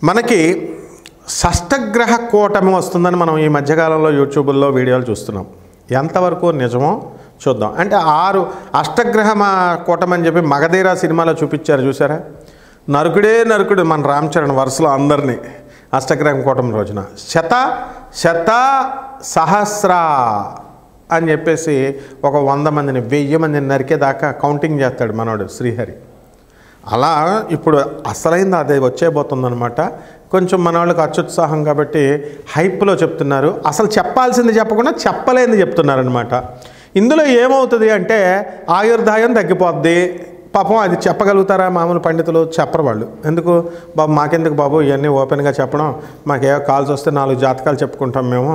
మనకి షష్టగ్రహ కూటమి వస్తుందని మనం ఈ మధ్యకాలంలో యూట్యూబ్లో వీడియోలు చూస్తున్నాం. ఎంతవరకు నిజమో చూద్దాం. అంటే 6 అష్టగ్రహ కూటమి అని చెప్పి మగధీర సినిమాలో చూపించారు, చూసారా? నరుకుడు మన రామ్ చరణ్ వరుసలో అందరినీ అష్టగ్రహం కూటమి రోజున శత సహస్ర అని చెప్పేసి ఒక 100 మందిని 1000 మందిని నరికేదాకా కౌంటింగ్ చేస్తాడు మనోడు శ్రీహరి. అలా ఇప్పుడు అసలైంది అదే వచ్చేబోతుందనమాట. కొంచెం మన వాళ్ళకి అత్యుత్సాహం కాబట్టి హైప్లో చెప్తున్నారు. అసలు చెప్పాల్సింది చెప్పకుండా చెప్పలేనిది చెప్తున్నారనమాట. ఇందులో ఏమవుతుంది అంటే ఆయుర్దాయం తగ్గిపోద్ది. పాపం అది చెప్పగలుగుతారా మామూలు పండితులు? చెప్పరు వాళ్ళు. ఎందుకు బాబు, మాకెందుకు బాబు ఇవన్నీ ఓపెన్గా చెప్పడం, మాకే కాల్స్ వస్తే 4 జాతకాలు చెప్పుకుంటాం మేము,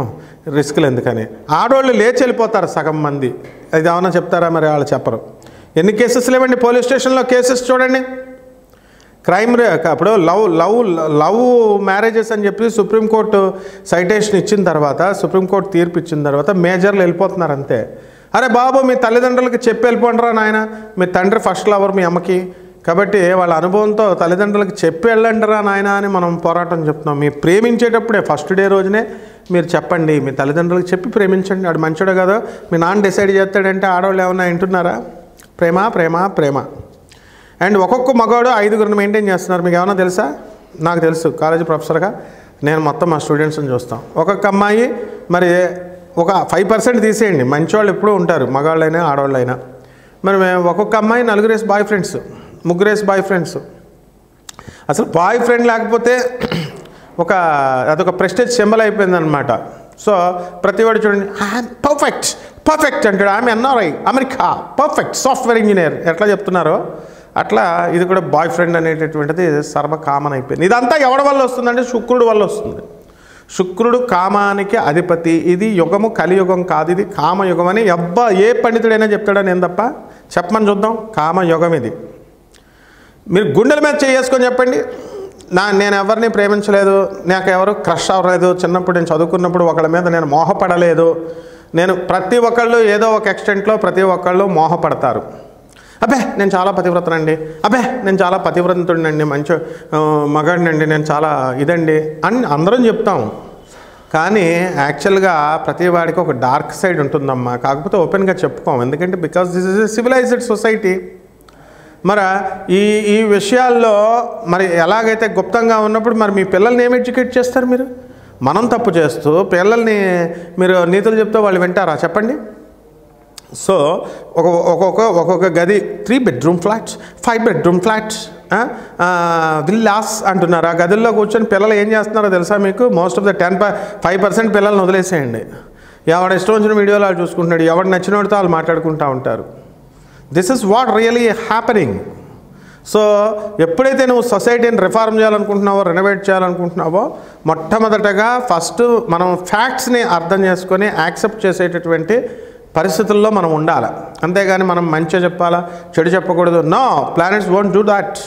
రిస్క్లు ఎందుకని. ఆడవాళ్ళు లేచి వెళ్ళిపోతారు సగం మంది. అది ఏమన్నా చెప్తారా? మరి వాళ్ళు చెప్పరు. ఎన్ని కేసెస్ లేవండి పోలీస్ స్టేషన్లో? కేసెస్ చూడండి. క్రైమ్ అప్పుడు లవ్ మ్యారేజెస్ అని చెప్పి సుప్రీంకోర్టు సైటేషన్ ఇచ్చిన తర్వాత, సుప్రీంకోర్టు తీర్పు ఇచ్చిన తర్వాత మేజర్లు వెళ్ళిపోతున్నారు అంతే. అరే బాబు, మీ తల్లిదండ్రులకి చెప్పి వెళ్ళిపోండిరా నాయన, మీ తండ్రి ఫస్ట్ లవర్ మీ అమ్మకి, కాబట్టి వాళ్ళ అనుభవంతో తల్లిదండ్రులకి చెప్పి వెళ్ళండిరా నాయన అని మనం పోరాటం చెప్తున్నాం. మీరు ప్రేమించేటప్పుడే ఫస్ట్ డే రోజునే మీరు చెప్పండి, మీ తల్లిదండ్రులకు చెప్పి ప్రేమించండి. వాడు మంచోడే కదా, మీ నాన్న డిసైడ్ చేస్తాడంటే ఆడవాళ్ళు ఏమన్నా వింటున్నారా? ప్రేమ ప్రేమ ప్రేమ. అండ్ ఒక్కొక్క మగవాడు 5గురిని మెయింటైన్ చేస్తున్నారు. మీకు ఏమన్నా తెలుసా? నాకు తెలుసు, కాలేజీ ప్రొఫెసర్గా నేను మొత్తం మా స్టూడెంట్స్ని చూస్తాం. ఒక్కొక్క అమ్మాయి మరి ఒక 5% తీసేయండి, మంచివాళ్ళు ఎప్పుడూ ఉంటారు, మగవాళ్ళైనా ఆడవాళ్ళైనా. మరి ఒక్కొక్క అమ్మాయి 4 బాయ్ ఫ్రెండ్స్, 3 బాయ్ ఫ్రెండ్స్. అసలు బాయ్ ఫ్రెండ్ లేకపోతే అదొక ప్రెస్టేజ్ సింబల్ అయిపోయిందనమాట. సో ప్రతివాడు చూడండి, పర్ఫెక్ట్ అంటాడు. ఆమె NRI, America, perfect software engineer. ఎట్లా చెప్తున్నారో అట్లా ఇది కూడా బాయ్ ఫ్రెండ్ అనేటటువంటిది సర్వకామన్ అయిపోయింది. ఇదంతా ఎవరి వల్ల వస్తుందంటే శుక్రుడు వల్ల వస్తుంది. శుక్రుడు కామానికి అధిపతి. ఇది యుగము కలియుగం కాదు, ఇది కామయుగం అని ఏ పండితుడైనా చెప్తాడని ఏం తప్ప చెప్పమని చూద్దాం. కామయుగం ఇది. మీరు గుండెల మీద చేసుకొని చెప్పండి, నేను ఎవరిని ప్రేమించలేదు, నాకు ఎవరు క్రష్ అవ్వలేదు, చిన్నప్పుడు నేను చదువుకున్నప్పుడు ఒకళ్ళ మీద నేను మోహపడలేదు. నేను ప్రతి ఒక్కళ్ళు ఏదో ఒక ఎక్స్టెంట్లో ప్రతి ఒక్కళ్ళు మోహపడతారు. అబ్బే నేను చాలా పతివ్రతనండి, అబ్బే నేను చాలా పతివ్రతుడినండి, మంచి మగాడినండి, నేను చాలా ఇదండి అని అందరం చెప్తాం. కానీ యాక్చువల్గా ప్రతి వాడికి ఒక డార్క్ సైడ్ ఉంటుందమ్మా. కాకపోతే ఓపెన్గా చెప్పుకోం, ఎందుకంటే because this is a civilised society. మరి ఈ విషయాల్లో మరి ఎలాగైతే గుప్తంగా ఉన్నప్పుడు మరి మీ పిల్లల్ని ఏమి ఎడ్యుకేట్ చేస్తారు మీరు? మనం తప్పు చేస్తూ పిల్లల్ని మీరు నీతులు చెప్తే వాళ్ళు వింటారా చెప్పండి? సో ఒక్కొక్క గది 3 bedroom flats, 5 bedroom flats, villas అంటున్నారు. ఆ గదుల్లో కూర్చొని పిల్లలు ఏం చేస్తున్నారో తెలుసా మీకు? మోస్ట్ ఆఫ్ ద 5% పిల్లల్ని వదిలేసేయండి. ఎవడ ఇష్టం వచ్చిన వీడియోలు వాళ్ళు చూసుకుంటున్నాడు, ఎవడు నచ్చినోడితో వాళ్ళు మాట్లాడుకుంటూ ఉంటారు. This is what really happening. So ఎప్పుడైతే నువ్వు సొసైటీని రిఫార్మ్ చేయాలనుకుంటున్నావో, రెనోవేట్ చేయాలనుకుంటున్నావో, మొట్టమొదటగా ఫస్ట్ మనం ఫ్యాక్ట్స్ని అర్థం చేసుకొని యాక్సెప్ట్ చేసేటటువంటి పరిస్థితుల్లో మనం ఉండాలి. అంతేగాని మనం మంచిగా చెప్పాలా, చెడు చెప్పకూడదు. No, planets won't do that.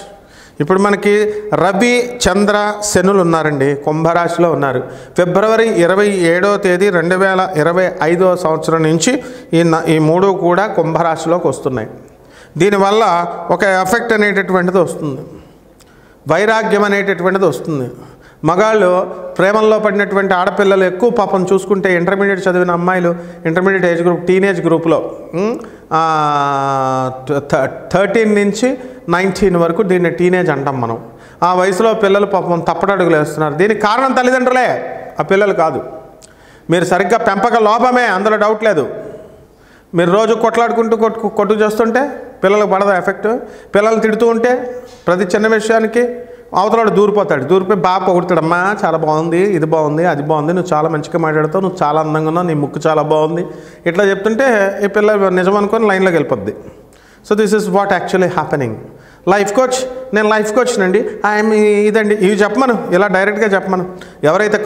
ఇప్పుడు మనకి రవి, చంద్ర, శనులు ఉన్నారండి, కుంభరాశిలో ఉన్నారు. ఫిబ్రవరి 27వ తేదీ 2025వ సంవత్సరం నుంచి ఈ 3 కూడా కుంభరాశిలోకి వస్తున్నాయి. దీనివల్ల ఒక ఎఫెక్ట్ అనేటటువంటిది వస్తుంది, వైరాగ్యం అనేటటువంటిది వస్తుంది. మగాళ్ళు ప్రేమల్లో పడినటువంటి ఆడపిల్లలు ఎక్కువ పాపం చూసుకుంటే ఇంటర్మీడియట్ చదివిన అమ్మాయిలు, ఇంటర్మీడియట్ ఏజ్ గ్రూప్, టీనేజ్ గ్రూప్లో 13 నుంచి 19 వరకు దీన్ని టీనేజ్ అంటాం మనం. ఆ వయసులో పిల్లలు పాపం తప్పటడుగులు వేస్తున్నారు. దీనికి కారణం తల్లిదండ్రులే, ఆ పిల్లలు కాదు. మీరు సరిగ్గా పెంపక లోపమే, అందులో డౌట్ లేదు. మీరు రోజు కొట్లాడుకుంటూ కొట్టు చేస్తుంటే పిల్లలకు పడదా ఎఫెక్ట్? పిల్లలు తిడుతూ ఉంటే ప్రతి చిన్న విషయానికి అవతలాడు దూరిపోయి బాగా పొగుడుతాడమ్మా, చాలా బాగుంది, ఇది బాగుంది, అది బాగుంది, నువ్వు చాలా మంచిగా మాట్లాడుతావు, నువ్వు చాలా అందంగా ఉన్నావు, నీ ముక్కు చాలా బాగుంది, ఇట్లా చెప్తుంటే ఈ పిల్ల నిజం అనుకొని లైన్లోకి వెళ్ళిపోద్ది. So this is what actually happening. Life coach, నేను లైఫ్ కోచ్నండి, ఐఎమ్ ఇదండి, ఇవి చెప్పమను, ఇలా డైరెక్ట్గా చెప్పమను. ఎవరైతే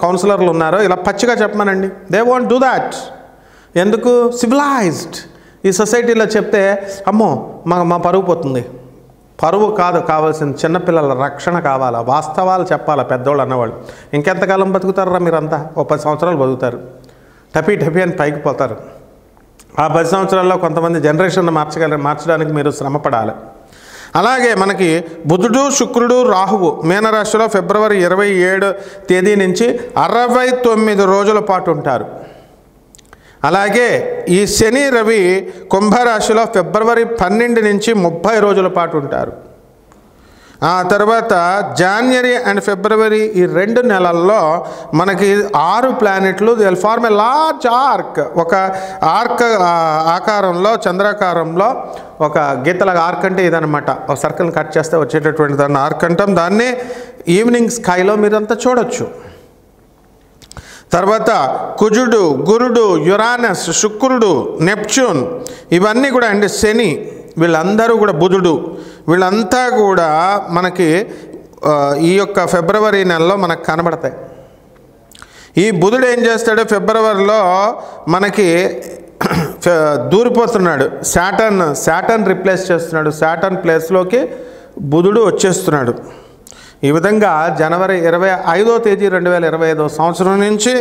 కౌన్సిలర్లు ఉన్నారో ఇలా పచ్చిగా చెప్పమనండి. They want do that. ఎందుకు? సివిలైజ్డ్ ఈ సొసైటీలో చెప్తే అమ్మో మా పరువు పోతుంది. పరువు కాదు కావాల్సింది, చిన్నపిల్లల రక్షణ కావాలా, వాస్తవాలు చెప్పాలా పెద్దోళ్ళు అన్నవాళ్ళు. ఇంకెంతకాలం బతుకుతారా మీరంతా? 10 సంవత్సరాలు బతుకుతారు, టపీ అని పైకి పోతారు. ఆ 10 సంవత్సరాల్లో కొంతమంది జనరేషన్ మార్చడానికి మీరు శ్రమ పడాలి. అలాగే మనకి బుధుడు, శుక్రుడు, రాహువు మీనరాశిలో ఫిబ్రవరి 27 తేదీ నుంచి 69 రోజుల పాటు ఉంటారు. అలాగే ఈ శని, రవి కుంభరాశిలో ఫిబ్రవరి 12 నుంచి 30 రోజుల పాటు ఉంటారు. ఆ తర్వాత జనవరి అండ్ ఫిబ్రవరి ఈ 2 నెలల్లో మనకి 6 ప్లానెట్లు they will form a large arc. ఒక ఆర్క్ ఆకారంలో, చంద్రాకారంలో ఒక గీతల ఆర్క్ అంటే ఇదనమాట. ఒక సర్కిల్ని కట్ చేస్తే వచ్చేటటువంటి దాన్ని ఆర్క్ అంటాం. దాన్ని ఈవినింగ్ స్కైలో మీరంతా చూడొచ్చు. తర్వాత కుజుడు, గురుడు, యురానస్, శుక్రుడు, నెప్ట్యూన్ ఇవన్నీ కూడా అంటే శని, వీళ్ళందరూ కూడా బుధుడు, వీళ్ళంతా కూడా మనకి ఈ యొక్క ఫిబ్రవరి నెలలో మనకు కనబడతాయి. ఈ బుధుడు ఏం చేస్తాడు, ఫిబ్రవరిలో మనకి దూరిపోతున్నాడు. శాటర్న్ రిప్లేస్ చేస్తున్నాడు. శాటర్న్ ప్లేస్లోకి బుధుడు వచ్చేస్తున్నాడు. ఈ విధంగా జనవరి 25వ తేదీ 2025 సంవత్సరం నుంచి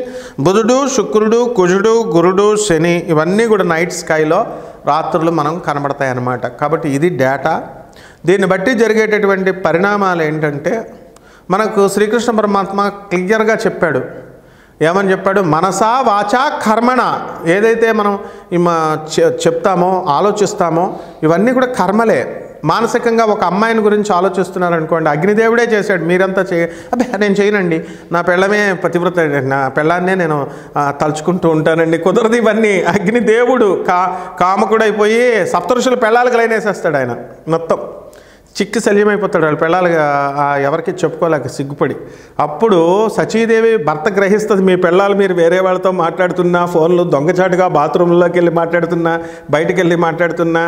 బుధుడు, శుక్రుడు, కుజుడు, గురుడు, శని ఇవన్నీ కూడా నైట్ స్కైలో రాత్రులు మనం కనబడతాయి అన్నమాట. కాబట్టి ఇది డేటా. దీన్ని బట్టి జరిగేటటువంటి పరిణామాలు ఏంటంటే మనకు శ్రీకృష్ణ పరమాత్మ క్లియర్గా చెప్పాడు. ఏమని చెప్పాడు, మనసా వాచా కర్మణ. ఏదైతే మనం చెప్తామో, ఆలోచిస్తామో ఇవన్నీ కూడా కర్మలే. మానసికంగా ఒక అమ్మాయిని గురించి ఆలోచిస్తున్నారనుకోండి, అగ్నిదేవుడే చేశాడు. మీరంతా అబ్బే నేను చేయనండి, నా పెళ్ళమే పతివ్రత, నా పెళ్ళాన్నే నేను తలుచుకుంటూ ఉంటానండి, కుదరదు. ఇవన్నీ అగ్నిదేవుడు కామకుడైపోయి సప్తఋషుల పెళ్ళాలకు లైనేసేస్తాడు ఆయన. మొత్తం చిక్కి శల్యమైపోతాడు. వాళ్ళు పెళ్ళాలి ఎవరికి చెప్పుకోలేక సిగ్గుపడి. అప్పుడు సచీదేవి భర్త గ్రహిస్తుంది, మీ పెళ్ళాలు మీరు వేరే వాళ్ళతో మాట్లాడుతున్నా, ఫోన్లు దొంగచాటుగా బాత్రూంలోకి వెళ్ళి మాట్లాడుతున్నా, బయటికి వెళ్ళి మాట్లాడుతున్నా,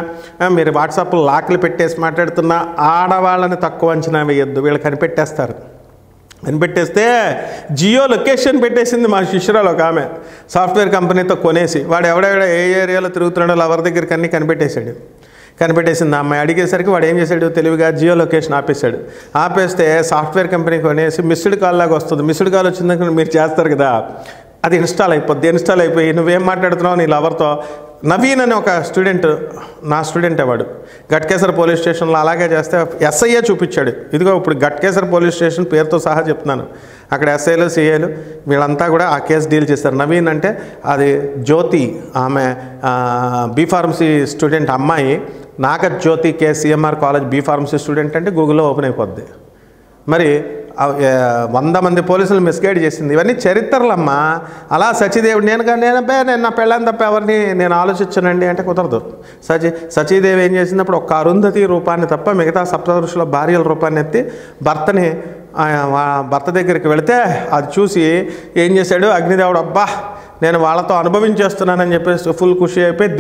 మీరు వాట్సాప్లో లాక్లు పెట్టేసి మాట్లాడుతున్నా, ఆడవాళ్ళని తక్కువ అంచనా వేయొద్దు, వీళ్ళు కనిపెట్టేస్తారు. కనిపెట్టేస్తే జియో లొకేషన్ పెట్టేసింది మా శిష్యురాలు ఒక ఆమె, సాఫ్ట్వేర్ కంపెనీతో కొనేసి. వాడు ఎవడెవడ ఏ ఏరియాలో తిరుగుతున్నాడో ఎవరి దగ్గరికి అన్నీ కనిపెట్టేసింది. ఆ అమ్మాయి అడిగేసరికి వాడు ఏం చేశాడు, తెలివిగా జియో లొకేషన్ ఆపేశాడు. ఆపేస్తే సాఫ్ట్వేర్ కంపెనీ కొనేసి మిస్డ్ కాల్ లాగా వస్తుంది. మిస్డ్ కాల్ వచ్చిందాక మీరు చేస్తారు కదా, అది ఇన్స్టాల్ అయిపోద్ది. ఇన్స్టాల్ అయిపోయి నువ్వేం మాట్లాడుతున్నావు నీ లవర్తో. నవీన్ అని ఒక స్టూడెంట్, నా స్టూడెంటే వాడు, గట్కేసర్ పోలీస్ స్టేషన్లో అలాగే చేస్తే ఎస్ఐఏ చూపించాడు. ఇదిగో ఇప్పుడు గట్కేసర్ పోలీస్ స్టేషన్ పేరుతో సహా చెప్తున్నాను. అక్కడ ఎస్ఐలు, సిఐలు వీళ్ళంతా కూడా ఆ కేసు డీల్ చేస్తారు. నవీన్ అంటే అది జ్యోతి, ఆమె బీఫార్మసీ స్టూడెంట్ అమ్మాయి. నాగర్ జ్యోతి సిఎంఆర్ కాలేజ్ బీఫార్మసీ స్టూడెంట్ అంటే గూగుల్లో ఓపెన్ అయిపోద్ది. మరి 100 మంది పోలీసులు మిస్గైడ్ చేసింది. ఇవన్నీ చరిత్రలమ్మా. అలా సచీదేవుడు నేను నా పెళ్ళాన్ని తప్ప ఎవరిని నేను ఆలోచించనండి అంటే కుదరదు. సచీదేవి ఏం చేసినప్పుడు ఒక అరుంధతి రూపాన్ని తప్ప మిగతా సప్తఋషుల భార్యల రూపాన్ని ఎత్తి భర్త దగ్గరికి వెళితే అది చూసి ఏం చేశాడు అగ్నిదేవుడు, అబ్బా నేను వాళ్ళతో అనుభవించేస్తున్నానని చెప్పేసి ఫుల్ ఖుషి అయిపోయి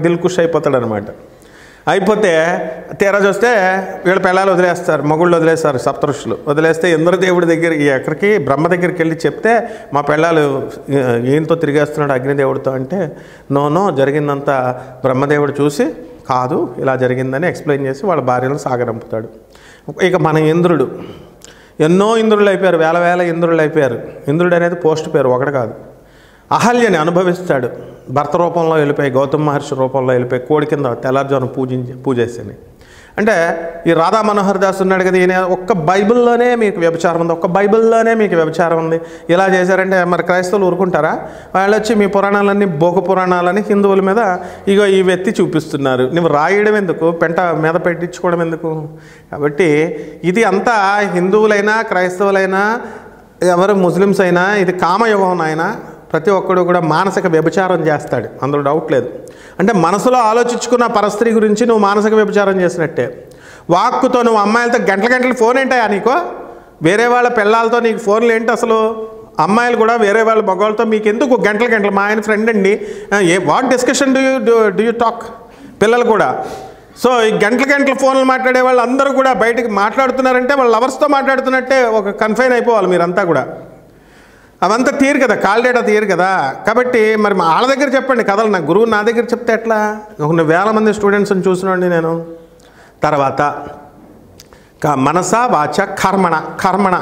దిల్ ఖుషి అయిపోతాడు అనమాట. అయిపోతే తీరా చూస్తే వీళ్ళ పెళ్ళాలు వదిలేస్తారు, మగుళ్ళు వదిలేస్తారు, సప్తఋషులు వదిలేస్తే ఇంద్రదేవుడి దగ్గరికి ఎక్కడికి బ్రహ్మ దగ్గరికి వెళ్ళి చెప్తే మా పెళ్ళాలు ఈయనతో తిరిగేస్తున్నాడు అగ్నిదేవుడితో అంటే నో జరిగిందంతా బ్రహ్మదేవుడు చూసి కాదు ఇలా జరిగిందని ఎక్స్ప్లెయిన్ చేసి వాళ్ళ భార్యలను సాగరంపుతాడు. ఇక మన ఇంద్రుడు, ఎన్నో ఇంద్రులు అయిపోయారు, వేల ఇంద్రులు అయిపోయారు. ఇంద్రుడు అనేది పోస్ట్ పేరు, ఒకటి కాదు. అహల్యని అనుభవిస్తాడు. భర్త రూపంలో వెళ్ళిపోయి, గౌతమ మహర్షి రూపంలో వెళ్ళిపోయి కోడి కింద తెల్లారుజాను పూజేసాను. అంటే ఈ రాధా మనోహర్ దాస్ ఉన్నాడు కదా, ఈయన ఒక్క బైబిల్లోనే మీకు వ్యభిచారం ఉంది, ఒక్క బైబిల్లోనే మీకు వ్యభిచారం ఉంది. ఇలా చేశారంటే మరి క్రైస్తవులు ఊరుకుంటారా? వాళ్ళు వచ్చి మీ పురాణాలన్నీ బోకు పురాణాలని హిందువుల మీద ఇగో ఈ వ్యక్తి చూపిస్తున్నారు. నువ్వు రాయడం ఎందుకు, పెంట మీద పెట్టించుకోవడం ఎందుకు? కాబట్టి ఇది అంతా హిందువులైనా క్రైస్తవులైనా ఎవరు ముస్లిమ్స్ అయినా ఇది కామయుగం. నాయన ప్రతి ఒక్కడు కూడా మానసిక వ్యభిచారం చేస్తాడు, అందులో డౌట్ లేదు. అంటే మనసులో ఆలోచించుకున్న పరస్త్రీ గురించి నువ్వు మానసిక వ్యభిచారం చేసినట్టే. వాక్కుతో నువ్వు అమ్మాయిలతో గంటల ఫోన్ ఏంటయా నీకు? వేరే వాళ్ళ పిల్లలతో నీకు ఫోన్లు ఏంటి అసలు? అమ్మాయిలు కూడా వేరే వాళ్ళ మగవాళ్ళతో మీకు ఎందుకు గంటలు? మా ఆయన ఫ్రెండ్ అండి, what discussion do you talk? పిల్లలు కూడా సో ఈ గంటల ఫోన్లు మాట్లాడే వాళ్ళు అందరూ కూడా బయటకు మాట్లాడుతున్నారంటే వాళ్ళ లవర్స్తో మాట్లాడుతున్నట్టే ఒక కన్ఫైన్ అయిపోవాలి మీరంతా కూడా. అవంతా తీరు కదా, కాల్ డేటా తీరు కదా. కాబట్టి మరి వాళ్ళ దగ్గర చెప్పండి కథలు. నా గురువు నా దగ్గర చెప్తే ఎట్లా? కొన్ని వేల మంది స్టూడెంట్స్ని చూసినండి నేను. తర్వాత మనసా వాచ కర్మణ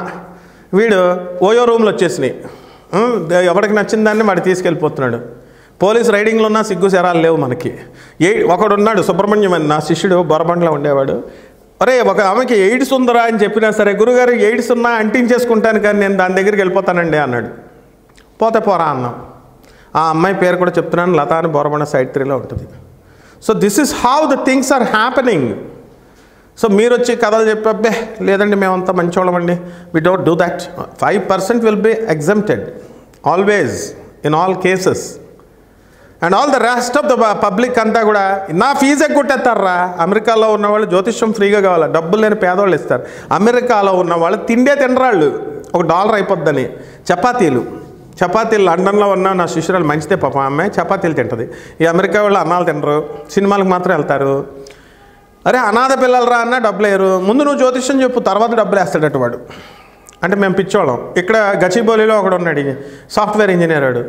వీడు ఓయో రూమ్లో వచ్చేసినాయి. ఎవరికి నచ్చిన దాన్ని వాడు తీసుకెళ్ళిపోతున్నాడు. పోలీస్ రైడింగ్లో ఉన్న సిగ్గు శరాలు లేవు మనకి. ఒకడున్నాడు సుబ్రహ్మణ్యం అని, నా శిష్యుడు బొరబండ్లో ఉండేవాడు. అరే ఒక ఆమెకి ఎయిడ్స్ ఉందరా అని చెప్పినా సరే, గురుగారు ఎయిడ్స్ ఉన్నా అంటించేసుకుంటాను కానీ నేను దాని దగ్గరికి వెళ్ళిపోతానండి అన్నాడు. పోతే పోరా అన్నాం. ఆ అమ్మాయి పేరు కూడా చెప్తున్నాను, లతా అని బోరబండ సైడ్ 3లో ఉంటుంది. So this is how the things are happening. So మీరు వచ్చి కథలు చెప్పే లేదండి మేమంతా మంచోళ్ళమండి, we don't do that. 5% will be exempted always in all cases. And all the rest of the public అంతా కూడా నా ఫీజు ఎగ్గొట్టేస్తారా. అమెరికాలో ఉన్నవాళ్ళు జ్యోతిష్యం ఫ్రీగా కావాలా, డబ్బులు లేని పేదవాళ్ళు ఇస్తారు. అమెరికాలో ఉన్నవాళ్ళు తిండే తినరాళ్ళు, $1 అయిపోద్దని. చపాతీలు లండన్లో ఉన్న నా శిష్యురాలు మంచిదే పాపం, అమ్మాయి చపాతీలు తింటుంది. ఈ అమెరికా వాళ్ళు అన్నాలు తినరు, సినిమాలకు మాత్రం వెళ్తారు. అరే అనాథ పిల్లలు రా అన్న డబ్బులు వేయరు, ముందు నువ్వు జ్యోతిష్యం చెప్పు తర్వాత డబ్బులు వేస్తాడట వాడు. అంటే మేము పిచ్చోళ్ళం. ఇక్కడ గచ్చిబౌలిలో ఒకడు ఉన్నాడు, సాఫ్ట్వేర్ ఇంజనీర్ వాడు.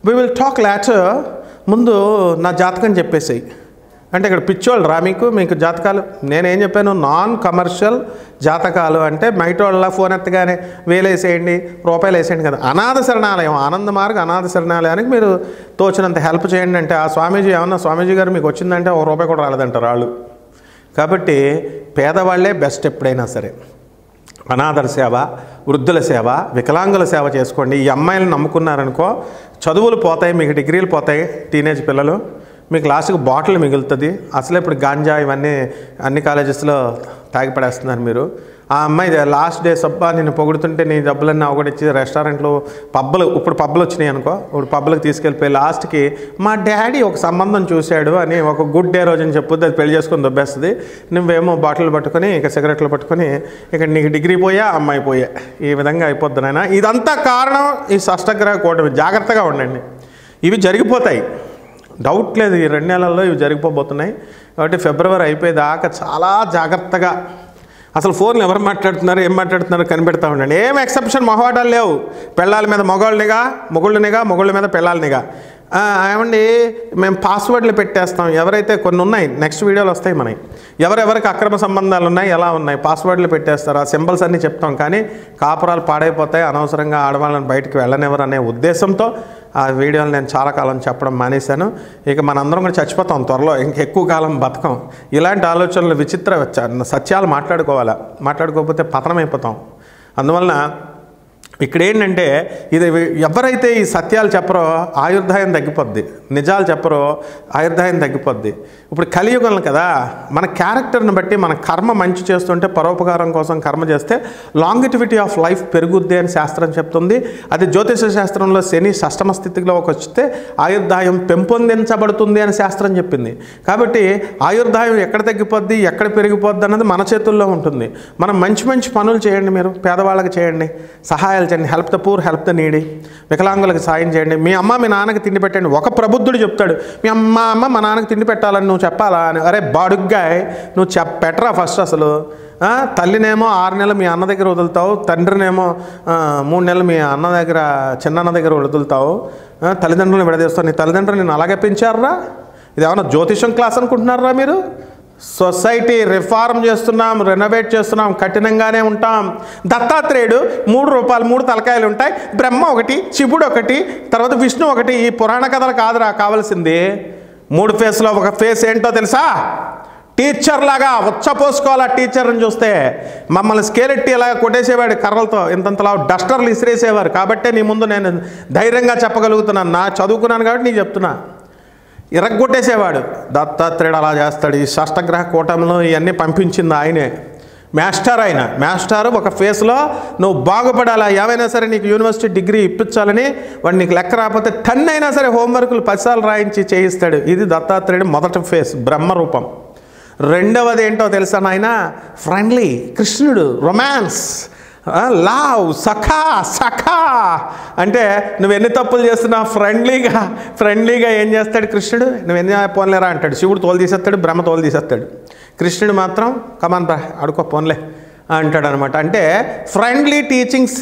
వీ విల్ టాక్ లాటర్, ముందు నా జాతకం చెప్పేసాయి అంటే ఇక్కడ పిచ్చోళ్ళు రా మీకు జాతకాలు. నేనేం చెప్పాను, నాన్ కమర్షియల్ జాతకాలు అంటే మైటోళ్ళ ఫోన్ ఎత్తగానే ₹1000 రూపాయలు వేసేయండి కదా. అనాథ శరణాలయం, ఆనంద మార్గ అనాథ శరణాలయానికి మీరు తోచినంత హెల్ప్ చేయండి అంటే, ఆ స్వామీజీ ఏమన్నా స్వామీజీ గారు మీకు వచ్చిందంటే ₹1 కూడా రాలేదంటారు వాళ్ళు. కాబట్టి పేదవాళ్లే బెస్ట్ ఎప్పుడైనా సరే. అనాథల సేవ, వృద్ధుల సేవ, వికలాంగుల సేవ చేసుకోండి. ఈ అమ్మాయిలను నమ్ముకున్నారనుకో చదువులు పోతాయి, మీకు డిగ్రీలు పోతాయి, టీనేజ్ పిల్లలు, మీకు లాస్ట్కి బాటిల్ మిగులుతుంది. అసలు ఇప్పుడు గాంజా ఇవన్నీ అన్ని కాలేజెస్లో తాగిపడేస్తున్నారు మీరు. ఆ అమ్మాయి లాస్ట్ డే సబ్బా నేను పొగుడుతుంటే నీ డబ్బులన్నీ అవగొడిచ్చి రెస్టారెంట్లు ఇప్పుడు పబ్బులు వచ్చినాయి అనుకో, ఇప్పుడు పబ్బులకు తీసుకెళ్ళిపోయి లాస్ట్కి మా డాడీ ఒక సంబంధం చూశాడు అని ఒక గుడ్ డే రోజు అని చెప్పుద్ది, అది పెళ్లి చేసుకొని దొబ్బేస్తుంది. నువ్వేమో బాటిల్ పట్టుకొని ఇక సిగరెట్లు పట్టుకొని ఇక నీకు డిగ్రీ పోయా అమ్మాయి పోయా, ఈ విధంగా అయిపోద్ది నాయన. ఇదంతా కారణం ఈ షష్టగ్రహ కూటమి. జాగ్రత్తగా ఉండండి, ఇవి జరిగిపోతాయి, డౌట్ లేదు. ఈ 2 నెలల్లో ఇవి జరిగిపోబోతున్నాయి. కాబట్టి ఫిబ్రవరి అయిపోయేదాకా చాలా జాగ్రత్తగా, అసలు ఫోన్లు ఎవరు మాట్లాడుతున్నారు ఏం మాట్లాడుతున్నారో కనిపెడతా ఉండండి. ఏం ఎక్సెప్షన్ మొహవాటాలు లేవు. పెళ్ళాల మీద మొగోళ్ళనిగా, మొగుళ్ళ మీద పెళ్ళాలనిగా. ఏమండి మేము పాస్వర్డ్లు పెట్టేస్తాం, ఎవరైతే కొన్ని ఉన్నాయి నెక్స్ట్ వీడియోలు వస్తాయి మనకి, ఎవరెవరికి అక్రమ సంబంధాలు ఉన్నాయి ఎలా ఉన్నాయి పాస్వర్డ్లు పెట్టేస్తారు. ఆ సింబల్స్ అన్నీ చెప్తాం, కానీ కాపురాలు పాడైపోతాయి, అనవసరంగా ఆడవాళ్ళని బయటికి వెళ్ళనివ్వరు అనే ఉద్దేశంతో ఆ వీడియోలు నేను చాలా కాలం చెప్పడం మానేశాను. ఇక మనందరం కూడా చచ్చిపోతాం త్వరలో, ఇంకెక్కువ కాలం బతకం. ఇలాంటి ఆలోచనలు విచిత్ర సత్యాలు మాట్లాడుకోకపోతే పతనం అయిపోతాం. అందువలన ఇక్కడ ఏంటంటే ఇది ఎవరైతే ఈ సత్యాలు చెప్పరో ఆయుర్దాయం తగ్గిపోద్ది, నిజాలు చెప్పరో ఆయుర్దాయం తగ్గిపోద్ది. ఇప్పుడు కలియుగం కదా, మన క్యారెక్టర్ని బట్టి మన కర్మ మంచి చేస్తుంటే పరోపకారం కోసం కర్మ చేస్తే లాంగిటివిటీ ఆఫ్ లైఫ్ పెరుగుద్ది అని శాస్త్రం చెప్తుంది. అది జ్యోతిష శాస్త్రంలో శని షష్టమ స్థితిలోకి వస్తే ఆయుర్దాయం పెంపొందించబడుతుంది అని శాస్త్రం చెప్పింది. కాబట్టి ఆయుర్దాయం ఎక్కడ తగ్గిపోద్ది ఎక్కడ పెరిగిపోద్ది అన్నది మన చేతుల్లో ఉంటుంది. మనం మంచి మంచి పనులు చేయండి, మీరు పేదవాళ్ళకి చేయండి, సహాయాలు చేయండి, help the poor, help the needy, వికలాంగులకు సాయం చేయండి. మీ అమ్మ మీ నాన్నకి తిండి పెట్టండి. ఒక ప్రబుద్ధుడు చెప్తాడు, మీ అమ్మ మా నాన్నకి తిండి పెట్టాలని నువ్వు చెప్పాలా అని. అరే బాడుగ్గా నువ్వు పెట్టరా ఫస్ట్. అసలు తల్లినేమో 6 నెలలు మీ అన్న దగ్గర వదులుతావు, తండ్రినేమో 3 నెలలు మీ చిన్నన్న దగ్గర వదులుతావు, తల్లిదండ్రులను విడదీస్తావు. నీ తల్లిదండ్రులు నేను అలాగే పెంచారా? ఇది ఏమన్నా జ్యోతిషం క్లాస్ అనుకుంటున్నారా మీరు? సొసైటీ రిఫార్మ్ చేస్తున్నాం, రెనోవేట్ చేస్తున్నాం, కఠినంగానే ఉంటాం. దత్తాత్రేయుడు ₹3 3 తలకాయలు ఉంటాయి, బ్రహ్మ ఒకటి, శివుడు ఒకటి, తర్వాత విష్ణు ఒకటి. ఈ పురాణ కథలు కాదురా కావాల్సింది. 3 ఫేస్లో ఒక ఫేస్ ఏంటో తెలుసా? టీచర్ లాగా ఉచ్చపోసుకోవాలి. ఆ టీచర్ని చూస్తే మమ్మల్ని స్కేలెట్టి ఇలా కొట్టేసేవాడు కర్రలతో, ఇంతంతలా డస్టర్లు ఇసిరేసేవారు. కాబట్టే నీ ముందు నేను ధైర్యంగా చెప్పగలుగుతున్నాను, నా చదువుకున్నాను కాబట్టి నీకు చెప్తున్నా. ఇరగ్గొట్టేసేవాడు. దత్తాత్రేయుడు అలా చేస్తాడు. ఈ షష్టగ్రహ కూటమిలో ఇవన్నీ పంపించింది ఆయనే, మాస్టర్ ఒక ఫేస్లో నువ్వు బాగుపడాలా, ఏమైనా సరే నీకు యూనివర్సిటీ డిగ్రీ ఇప్పించాలని వాడు నీకు లెక్క రాకపోతే 10 అయినా సరే హోంవర్క్లు 10 సార్లు రాయించి చేయిస్తాడు. ఇది దత్తాత్రేయుడు మొదటి ఫేస్, బ్రహ్మరూపం. రెండవది ఏంటో తెలుసా నాయన? ఫ్రెండ్లీ, కృష్ణుడు, రొమాన్స్, లావ్, సఖా అంటే నువ్వు ఎన్ని తప్పులు చేస్తున్నావు ఫ్రెండ్లీగా ఏం చేస్తాడు కృష్ణుడు? నువ్వు ఎన్ని పోన్లేరా అంటాడు. శివుడు తోలు తీసేస్తాడు, బ్రహ్మ తోలు తీసేస్తాడు. కృష్ణుడు మాత్రం కమాన్ రా అడుకో పోన్లే అంటాడు అనమాట. అంటే ఫ్రెండ్లీ టీచింగ్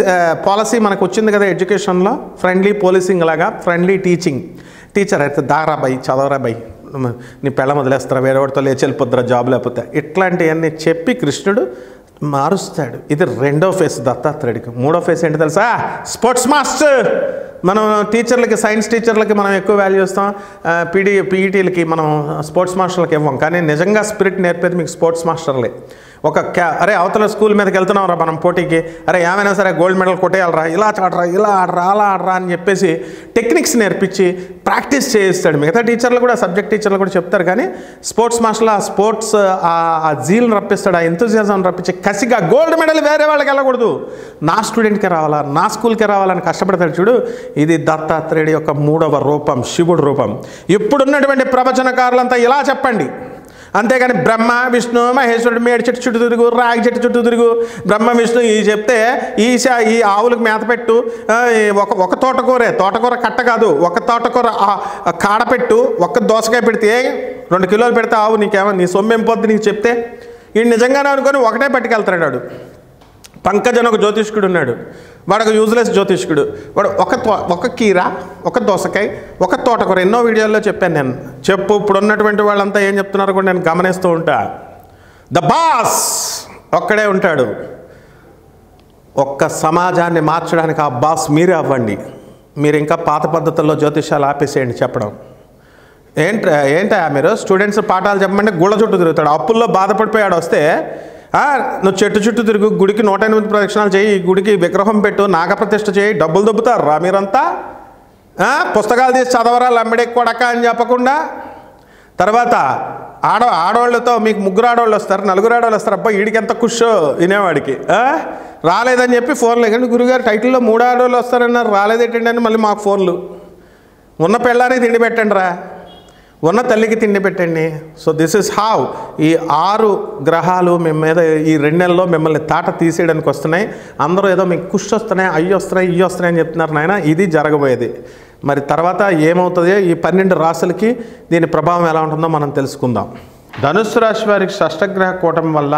పాలసీ మనకు వచ్చింది కదా ఎడ్యుకేషన్లో, ఫ్రెండ్లీ పోలీసింగ్ లాగా ఫ్రెండ్లీ టీచర్ అయితే దారా బై చదవరా బై, నీ పెళ్ళ వదిలేస్తారా, వేరేవాడితో లేచి వెళ్ళిపోద్దురా జాబ్ లేకపోతే, ఇట్లాంటివన్నీ చెప్పి కృష్ణుడు మారుస్తాడు. ఇది రెండో ఫేస్ దత్తాత్రేయుడికి. మూడో ఫేస్ ఏంటి తెలుసా? Sports master. మనం టీచర్లకి, సైన్స్ టీచర్లకి మనం ఎక్కువ వాల్యూ ఇస్తాం, పీఈటీలకి మనం స్పోర్ట్స్ మాస్టర్లకి ఇవ్వం. కానీ నిజంగా స్పిరిట్ నేర్పేది మీకు స్పోర్ట్స్ మాస్టర్లే. అరే అవతల స్కూల్ మీదకి వెళ్తున్నాం రా మనం పోటీకి, అరే ఏమైనా సరే గోల్డ్ మెడల్ కొట్టేయాలరా, ఇలా ఆడరా, ఇలా ఆడరా, అలా ఆడరా అని చెప్పేసి టెక్నిక్స్ నేర్పించి ప్రాక్టీస్ చేయిస్తాడు. మిగతా టీచర్లు కూడా, సబ్జెక్ట్ టీచర్లు కూడా చెప్తారు, కానీ స్పోర్ట్స్ మాస్టర్లు ఆ స్పోర్ట్స్ ఆ జీల్ని రప్పిస్తాడు, ఆ ఎంతూజియాజం రప్పించి కసిగా గోల్డ్ మెడల్ వేరే వాళ్ళకి వెళ్ళకూడదు, నా స్టూడెంట్కే రావాలా, నా స్కూల్కే రావాలని కష్టపడతాడు చూడు. ఇది దత్తాత్రేయుడి యొక్క 3వ రూపం, శివుడు రూపం. ఇప్పుడున్నటువంటి ప్రవచనకారులంతా ఇలా చెప్పండి, అంతేగాని బ్రహ్మ విష్ణు మహేశ్వరుడు మేడి చెట్టు చుట్టూ తిరుగు, రాగి చెట్టు చుట్టూ తిరుగు, బ్రహ్మ విష్ణు ఈ చెప్తే ఈ ఆవులకు మేత పెట్టు, ఒక తోటకూర కట్ట కాదు, ఒక తోటకూర కాడపెట్టు, ఒక్క దోసకాయ పెడితే 2 కిలోలు పెడితే ఆవు నీకేమో నీ సొమ్మేం పొద్దు నీకు చెప్తే, ఈ నిజంగానే అనుకొని ఒకటే పట్టుకెళ్తాడు వాడు. పంకజన్ ఒక జ్యోతిష్కుడు ఉన్నాడు, వాడు ఒక యూజ్లెస్ జ్యోతిష్కుడు. వాడు ఒక కీర, ఒక దోసకాయ, ఒక తోటకూర, ఎన్నో వీడియోల్లో చెప్పాను నేను. ఇప్పుడు ఉన్నటువంటి వాళ్ళంతా ఏం చెప్తున్నారు కూడా నేను గమనిస్తూ ఉంటా. ద బాస్ ఒక్కడే ఉంటాడు. ఒక్క సమాజాన్ని మార్చడానికి ఆ బాస్ మీరే అవ్వండి. మీరు ఇంకా పాత పద్ధతుల్లో జ్యోతిష్యాలు ఆపేసేయండి చెప్పడం. ఏంటా మీరు స్టూడెంట్స్ పాఠాలు చెప్పమంటే గుళ్ళ చుట్టూ తిరుగుతాడు. అప్పుల్లో బాధపడిపోయాడు వస్తే, నువ్వు చెట్టు చుట్టూ తిరుగు, గుడికి 108 ప్రదక్షిణాలు చేయి, గుడికి విగ్రహం పెట్టు, నాగప్రతిష్ఠ చేయి, డబ్బులు దొబ్బుతారా మీరంతా? పుస్తకాలు తీసి చదవరా లంబడే కొడక అని చెప్పకుండా. తర్వాత ఆడవాళ్ళతో మీకు 3 ఆడవాళ్ళు వస్తారు, 4 ఆడవాళ్ళు వస్తారు. అబ్బా వీడికి ఎంత కుషో వినేవాడికి. రాలేదని చెప్పి ఫోన్లు, ఎందుకంటే గురుగారు టైటిల్లో 3 ఆడవాళ్ళు వస్తారన్నారు, రాలేదేంటండి అని మళ్ళీ మాకు ఫోన్లు. ఉన్న పెళ్ళానికి తిండి పెట్టండి రా, ఉన్న తల్లికి తిండి పెట్టండి. సో దిస్ ఇస్ హౌ ఈ 6 గ్రహాలు మేము మీద ఈ 2 నెలల్లో మిమ్మల్ని తాట తీసేయడానికి వస్తున్నాయి. అందరూ ఏదో మీకు కుష్ వస్తున్నాయి, అయ్యి వస్తున్నాయి, ఇవి వస్తున్నాయి అని చెప్తున్నారు. నాయన ఇది జరగబోయేది. మరి తర్వాత ఏమవుతుంది, ఈ 12 రాశులకి దీని ప్రభావం ఎలా ఉంటుందో మనం తెలుసుకుందాం. ధనుస్సు రాశి వారికి షష్టగ్రహ కూటమి వల్ల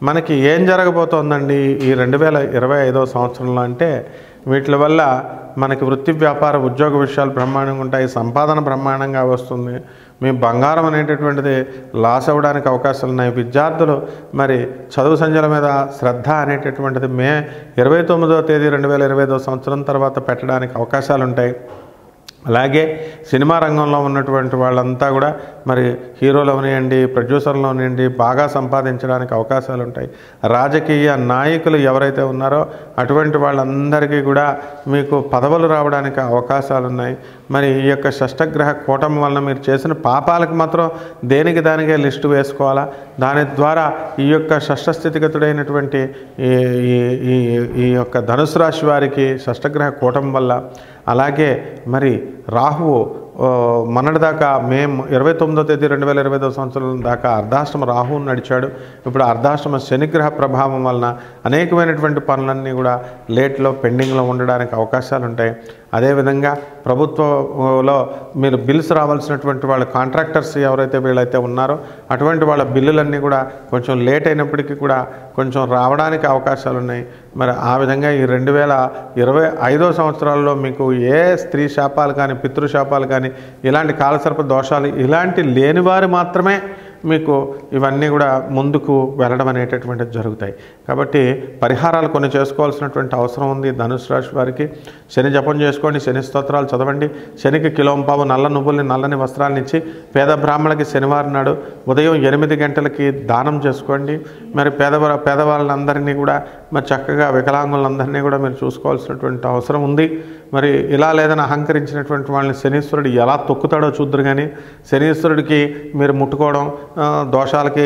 మనకి ఏం జరగబోతోందండి ఈ 2025వ సంవత్సరంలో అంటే, వీటి వల్ల మనకి వృత్తి వ్యాపార ఉద్యోగ విషయాలు బ్రహ్మాండంగా ఉంటాయి, సంపాదన బ్రహ్మాండంగా వస్తుంది, మీ బంగారం అనేటటువంటిది లాస్ అవ్వడానికి అవకాశాలు ఉన్నాయి. విద్యార్థులు మరి చదువు సంధ్యల మీద శ్రద్ధ అనేటటువంటిది మే 29వ తేదీ 2025వ సంవత్సరం తర్వాత పెట్టడానికి అవకాశాలు ఉంటాయి. అలాగే సినిమా రంగంలో ఉన్నటువంటి వాళ్ళంతా కూడా మరి హీరోలు అవనివ్వండి, ప్రొడ్యూసర్లు అవనివ్వండి, బాగా సంపాదించడానికి అవకాశాలు ఉంటాయి. రాజకీయ నాయకులు ఎవరైతే ఉన్నారో అటువంటి వాళ్ళందరికీ కూడా మీకు పదవులు రావడానికి అవకాశాలు ఉన్నాయి. మరి ఈ యొక్క షష్టగ్రహ కూటమి వలన మీరు చేసిన పాపాలకు మాత్రం దేనికి దానికే లిస్టు వేసుకోవాలా. దాని ద్వారా ఈ యొక్క షష్ఠస్థితిగతుడైనటువంటి ఈ యొక్క ధనుసు రాశి వారికి షష్టగ్రహ కూటమి వల్ల, అలాగే మరి రాహువు మొన్నటిదాకా మే 29వ తేదీ 2025వ సంవత్సరం దాకా అర్ధాష్టమ రాహువు నడిచాడు. ఇప్పుడు అర్ధాష్టమ శనిగ్రహ ప్రభావం వలన అనేకమైనటువంటి పనులన్నీ కూడా లేట్లో పెండింగ్లో ఉండడానికి అవకాశాలు ఉంటాయి. అదేవిధంగా ప్రభుత్వంలో మీరు బిల్స్ రావాల్సినటువంటి వాళ్ళ కాంట్రాక్టర్స్ ఎవరైతే వీళ్ళైతే ఉన్నారో అటువంటి వాళ్ళ బిల్లులన్నీ కూడా కొంచెం లేట్ అయినప్పటికీ కూడా కొంచెం రావడానికి అవకాశాలు ఉన్నాయి. మరి ఆ విధంగా ఈ 2025వ సంవత్సరాల్లో మీకు ఏ స్త్రీ శాపాలు కానీ, పితృశాపాలు కానీ, ఇలాంటి కాలసర్ప దోషాలు ఇలాంటి లేనివారు మాత్రమే మీకు ఇవన్నీ కూడా ముందుకు వెళ్ళడం అనేటటువంటిది జరుగుతాయి. కాబట్టి పరిహారాలు కొన్ని చేసుకోవాల్సినటువంటి అవసరం ఉంది. ధనుసు రాశి వారికి శని జపం చేసుకోండి, శని స్తోత్రాలు చదవండి, శనికి కిలోంపావు నల్ల నువ్వుల్ని, నల్లని వస్త్రాలను ఇచ్చి పేద బ్రాహ్మణులకి శనివారం నాడు ఉదయం 8 గంటలకి దానం చేసుకోండి. మరి పేదవాళ్ళందరినీ కూడా మరి చక్కగా వికలాంగులందరినీ కూడా మీరు చూసుకోవాల్సినటువంటి అవసరం ఉంది. మరి ఇలా లేదని అహంకరించినటువంటి వాళ్ళని శనీశ్వరుడు ఎలా తొక్కుతాడో చూద్దరు. కానీ శనీశ్వరుడికి మీరు ముట్టుకోవడం, దోషాలకి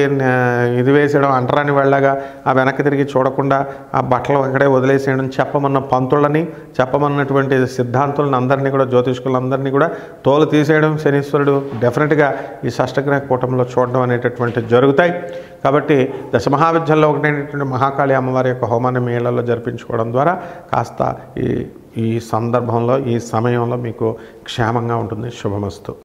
ఇది వేసేయడం, అంటరాని వెళ్ళగా ఆ వెనక్కి తిరిగి చూడకుండా ఆ బట్టలు అక్కడే వదిలేసేయడం, చెప్పమన్న పంతులని, చెప్పమన్నటువంటి సిద్ధాంతులను అందరినీ కూడా, జ్యోతిష్కులందరినీ కూడా తోలు తీసేయడం శనీశ్వరుడు డెఫినెట్గా ఈ షష్టగ్రహ కూటంలో చూడడం అనేటటువంటివి జరుగుతాయి. కాబట్టి దశమహావిద్యల్లో ఒకటైనటువంటి మహాకాళి అమ్మవారి యొక్క హోమాన్ని మీ ఇళ్లలో జరిపించుకోవడం ద్వారా కాస్త ఈ సందర్భంలో, ఈ సమయంలో మీకు క్షేమంగా ఉంటుంది. శుభమస్తు.